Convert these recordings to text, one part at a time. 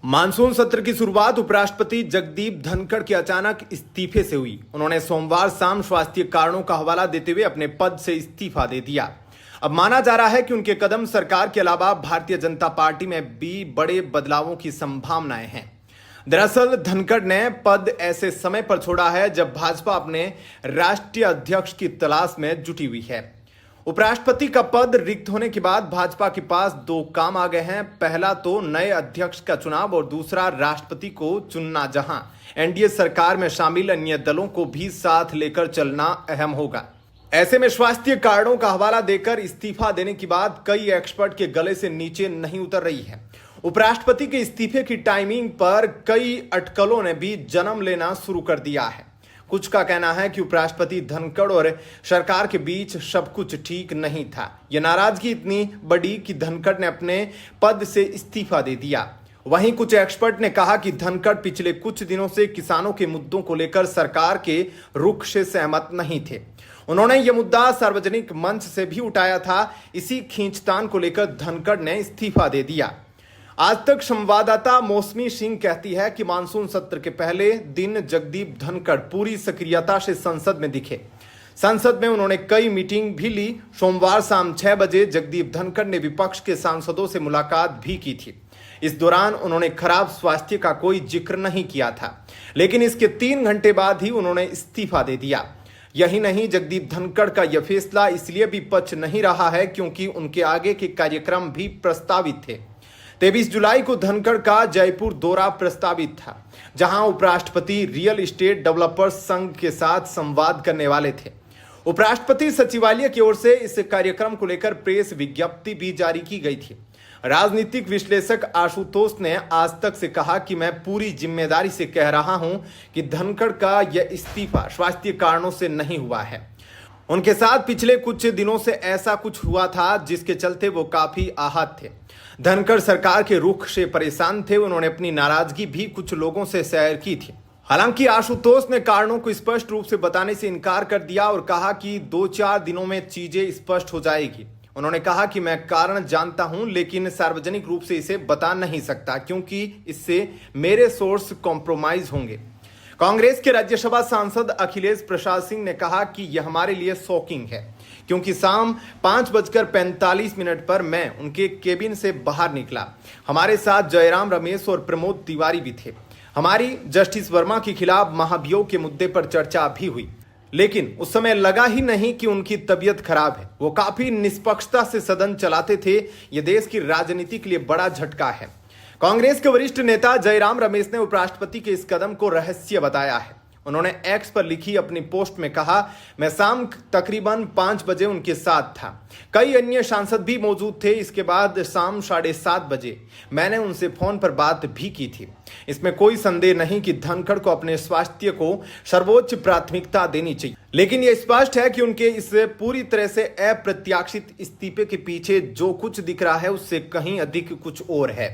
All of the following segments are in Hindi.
मानसून सत्र की शुरुआत उपराष्ट्रपति जगदीप धनखड़ के अचानक इस्तीफे से हुई। उन्होंने सोमवार शाम स्वास्थ्य कारणों का हवाला देते हुए अपने पद से इस्तीफा दे दिया। अब माना जा रहा है कि उनके कदम सरकार के अलावा भारतीय जनता पार्टी में भी बड़े बदलावों की संभावनाएं हैं। दरअसल धनखड़ ने पद ऐसे समय पर छोड़ा है जब भाजपा अपने राष्ट्रीय अध्यक्ष की तलाश में जुटी हुई है। उपराष्ट्रपति का पद रिक्त होने के बाद भाजपा के पास दो काम आ गए हैं। पहला तो नए अध्यक्ष का चुनाव और दूसरा राष्ट्रपति को चुनना, जहां एनडीए सरकार में शामिल अन्य दलों को भी साथ लेकर चलना अहम होगा। ऐसे में स्वास्थ्य कारणों का हवाला देकर इस्तीफा देने की बात कई एक्सपर्ट के गले से नीचे नहीं उतर रही है। उपराष्ट्रपति के इस्तीफे की टाइमिंग पर कई अटकलों ने भी जन्म लेना शुरू कर दिया है। कुछ का कहना है कि उपराष्ट्रपति धनखड़ और सरकार के बीच सब कुछ ठीक नहीं था। यह नाराजगी इतनी बड़ी कि धनखड़ ने अपने पद से इस्तीफा दे दिया। वहीं कुछ एक्सपर्ट ने कहा कि धनखड़ पिछले कुछ दिनों से किसानों के मुद्दों को लेकर सरकार के रुख से सहमत नहीं थे। उन्होंने यह मुद्दा सार्वजनिक मंच से भी उठाया था। इसी खींचतान को लेकर धनखड़ ने इस्तीफा दे दिया। आज तक संवाददाता मौसमी सिंह कहती है कि मानसून सत्र के पहले दिन जगदीप धनखड़ पूरी सक्रियता से संसद में दिखे। संसद में उन्होंने कई मीटिंग भी ली। सोमवार शाम 6 बजे जगदीप धनखड़ ने विपक्ष के सांसदों से मुलाकात भी की थी। इस दौरान उन्होंने खराब स्वास्थ्य का कोई जिक्र नहीं किया था, लेकिन इसके 3 घंटे बाद ही उन्होंने इस्तीफा दे दिया। यही नहीं, जगदीप धनखड़ का यह फैसला इसलिए भी पच नहीं रहा है क्योंकि उनके आगे के कार्यक्रम भी प्रस्तावित थे। 23 जुलाई को धनखड़ का जयपुर दौरा प्रस्तावित था, जहां उपराष्ट्रपति रियल एस्टेट डेवलपर्स संघ के साथ संवाद करने वाले थे। उपराष्ट्रपति सचिवालय की ओर से इस कार्यक्रम को लेकर प्रेस विज्ञप्ति भी जारी की गई थी। राजनीतिक विश्लेषक आशुतोष ने आज तक से कहा कि मैं पूरी जिम्मेदारी से कह रहा हूं कि धनखड़ का यह इस्तीफा स्वास्थ्य कारणों से नहीं हुआ है। उनके साथ पिछले कुछ दिनों से ऐसा कुछ हुआ था जिसके चलते वो काफी आहत थे। धनखड़ सरकार के रुख से परेशान थे। उन्होंने अपनी नाराजगी भी कुछ लोगों से शेयर की थी। हालांकि आशुतोष ने कारणों को स्पष्ट रूप से बताने से इनकार कर दिया और कहा कि 2-4 दिनों में चीजें स्पष्ट हो जाएगी। उन्होंने कहा कि मैं कारण जानता हूं, लेकिन सार्वजनिक रूप से इसे बता नहीं सकता क्योंकि इससे मेरे सोर्स कॉम्प्रोमाइज होंगे। कांग्रेस के राज्यसभा सांसद अखिलेश प्रसाद सिंह ने कहा कि यह हमारे लिए शॉकिंग है क्योंकि शाम 5:45 पर मैं उनके केबिन से बाहर निकला। हमारे साथ जयराम रमेश और प्रमोद तिवारी भी थे। हमारी जस्टिस वर्मा के खिलाफ महाभियोग के मुद्दे पर चर्चा भी हुई, लेकिन उस समय लगा ही नहीं कि उनकी तबीयत खराब है। वो काफी निष्पक्षता से सदन चलाते थे। यह देश की राजनीति के लिए बड़ा झटका है। कांग्रेस के वरिष्ठ नेता जयराम रमेश ने उपराष्ट्रपति के इस कदम को रहस्य बताया है। उन्होंने एक्स पर लिखी अपनी पोस्ट में कहा, मैं शाम तकरीबन 5 बजे उनके साथ था। कई अन्य सांसद भी मौजूद थे। इसके बाद शाम 7:30 बजे मैंने उनसे फोन पर बात भी की थी। इसमें कोई संदेह नहीं कि धनखड़ को अपने स्वास्थ्य को सर्वोच्च प्राथमिकता देनी चाहिए, लेकिन यह स्पष्ट है कि उनके इस पूरी तरह से अप्रत्याशित इस्तीफे के पीछे जो कुछ दिख रहा है उससे कहीं अधिक कुछ और है।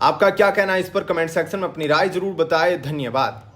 आपका क्या कहना है इस पर कमेंट सेक्शन में अपनी राय जरूर बताएं। धन्यवाद।